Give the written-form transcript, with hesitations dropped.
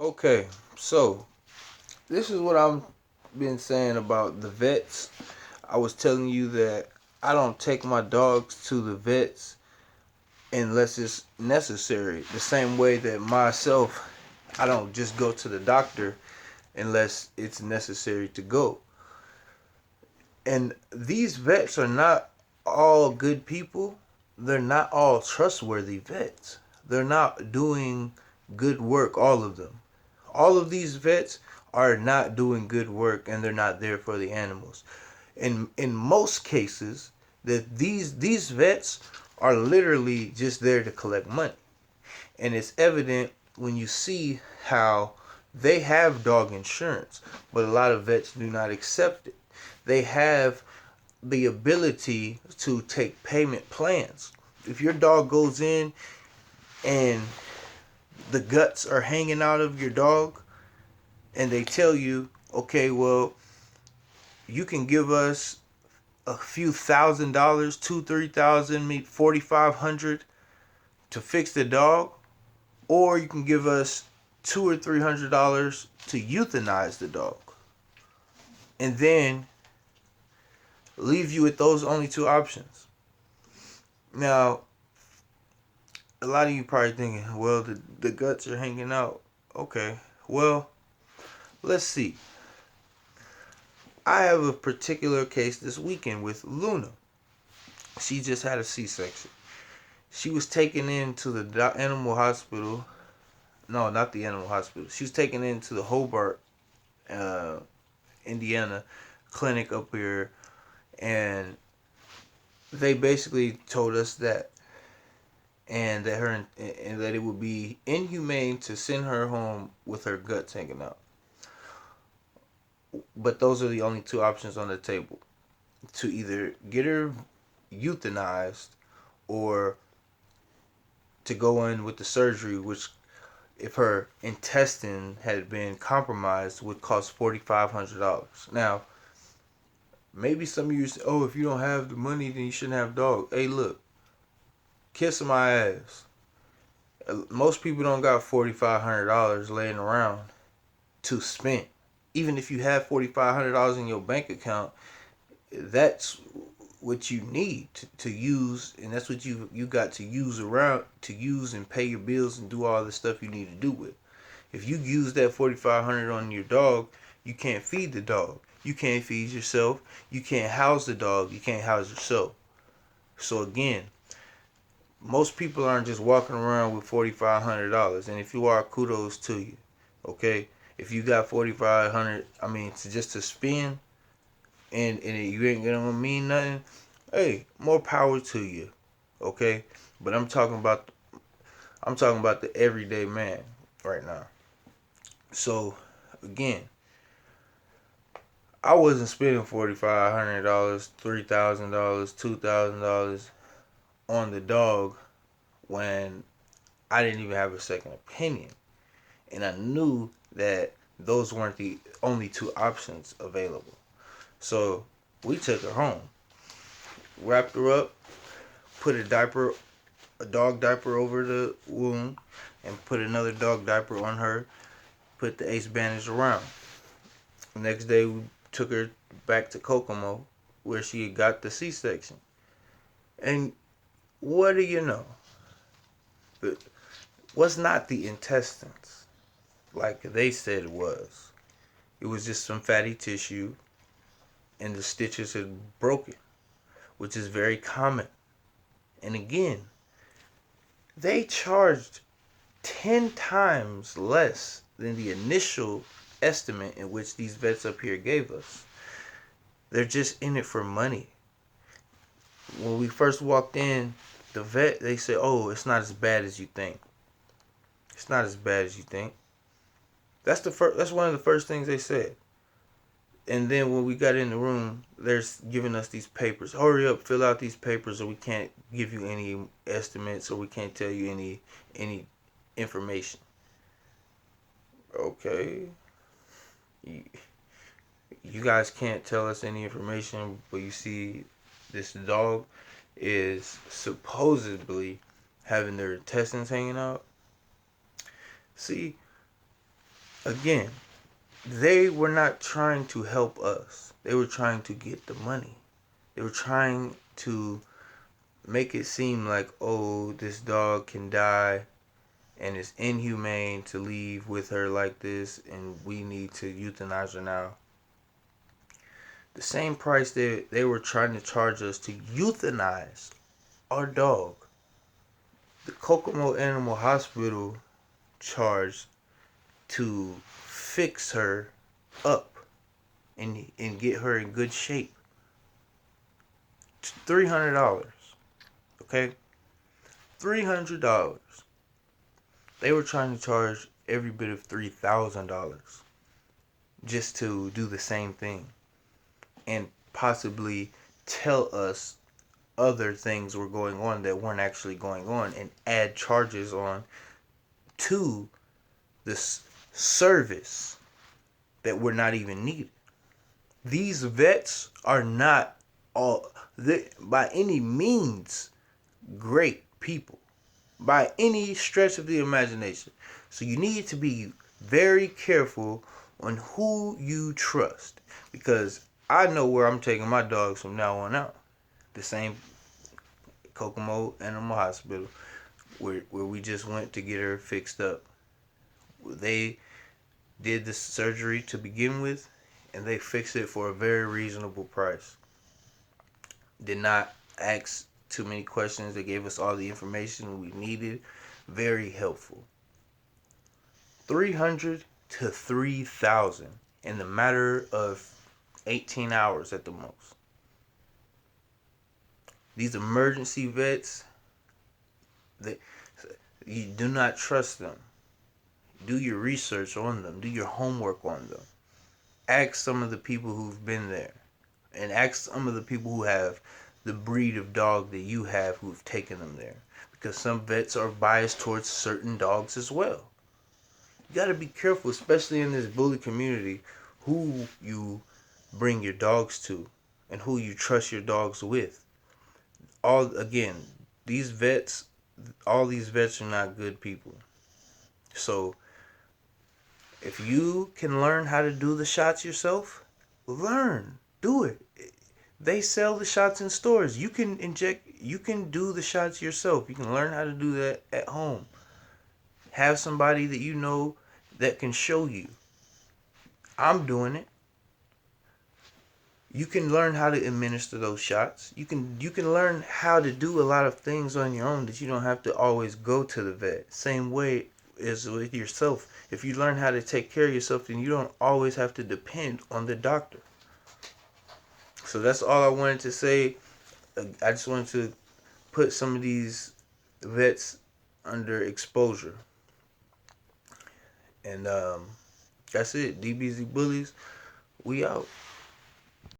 Okay, so this is what I've been saying about the vets. I was telling you that I don't take my dogs to the vets unless it's necessary. The same way that myself, I don't just go to the doctor unless it's necessary to go. And these vets are not all good people. They're not all trustworthy vets. They're not doing good work, all of them. All of these vets are not doing good work and they're not there for the animals. In most cases, that these vets are literally just there to collect money. And it's evident when you see how they have dog insurance, but a lot of vets do not accept it. They have the ability to take payment plans. If your dog goes in and the guts are hanging out of your dog, and they tell you, okay, well, you can give us a few $1,000, two, 3,000, maybe 4,500 to fix the dog, or you can give us $200 or $300 to euthanize the dog, and then leave you with those only two options. Now, a lot of you probably thinking, well, the guts are hanging out. Okay, well, let's see. I have a particular case this weekend with Luna. She just had a C-section. She was taken into the animal hospital. No, not the animal hospital. She was taken into the Hobart, uh, Indiana clinic up here, and they basically told us that, and that it would be inhumane to send her home with her guts hanging out. But those are the only two options on the table: to either get her euthanized or to go in with the surgery, which, if her intestine had been compromised, would cost $4,500. Now, maybe some of you say, "Oh, if you don't have the money, then you shouldn't have a dog." Hey, look, kiss my ass. Most people don't got $4,500 laying around to spend. Even if you have $4,500 in your bank account, that's what you need to use, and that's what you got to use around to use and pay your bills and do all the stuff you need to do with. If you use that 4,500 on your dog, you can't feed the dog. You can't feed yourself. You can't house the dog. You can't house yourself. So again, most people aren't just walking around with $4,500, and if you are, kudos to you. Okay, if you got 4,500, I mean, just to spend, and you ain't gonna mean nothing. Hey, more power to you. Okay, but I'm talking about the everyday man right now. So again, I wasn't spending $4,500, $3,000, $2,000 on the dog when I didn't even have a second opinion, and I knew that those weren't the only two options available. So we took her home, wrapped her up, put a dog diaper over the wound, and put another dog diaper on her. Put the ace bandage around. The next day we took her back to Kokomo, where she had got the C-section. And what do you know? It was not the intestines like they said it was. It was just some fatty tissue, and the stitches had broken, which is very common. And again, they charged 10 times less than the initial estimate in which these vets up here gave us. They're just in it for money. When we first walked in, the vet, they said, "Oh, it's not as bad as you think." It's not as bad as you think. That's one of the first things they said. And then when we got in the room, they're giving us these papers. Hurry up, fill out these papers, or we can't give you any estimates, or we can't tell you any information. Okay, you, you guys can't tell us any information, but you see, this dog is supposedly having their intestines hanging out. See, again, they were not trying to help us. They were trying to get the money. They were trying to make it seem like, oh, this dog can die and it's inhumane to leave with her like this and we need to euthanize her now. The same price they were trying to charge us to euthanize our dog, the Kokomo Animal Hospital charged to fix her up and get her in good shape. $300. Okay? $300. They were trying to charge every bit of $3,000 just to do the same thing and possibly tell us other things were going on that weren't actually going on and add charges on to this service that were not even needed. These vets are not all by any means great people by any stretch of the imagination. So you need to be very careful on who you trust, because I know where I'm taking my dogs from now on out. The same Kokomo Animal Hospital where we just went to get her fixed up. They did the surgery to begin with, and they fixed it for a very reasonable price. Did not ask too many questions. They gave us all the information we needed. Very helpful. 300 to 3,000 in the matter of 18 hours at the most. These emergency vets, you do not trust them. Do your research on them. Do your homework on them. Ask some of the people who've been there. And ask some of the people who have the breed of dog that you have who've taken them there. Because some vets are biased towards certain dogs as well. You got to be careful, especially in this bully community, who you bring your dogs to and who you trust your dogs with. All these vets are not good people. So if you can learn how to do the shots yourself, do it. They sell the shots in stores. You can do the shots yourself. You can learn how to do that at home. Have somebody that you know that can show you. I'm doing it. You can learn how to administer those shots. You can learn how to do a lot of things on your own that you don't have to always go to the vet. Same way as with yourself. If you learn how to take care of yourself, then you don't always have to depend on the doctor. So that's all I wanted to say. I just wanted to put some of these vets under exposure. And that's it. DBZ Bullies, we out.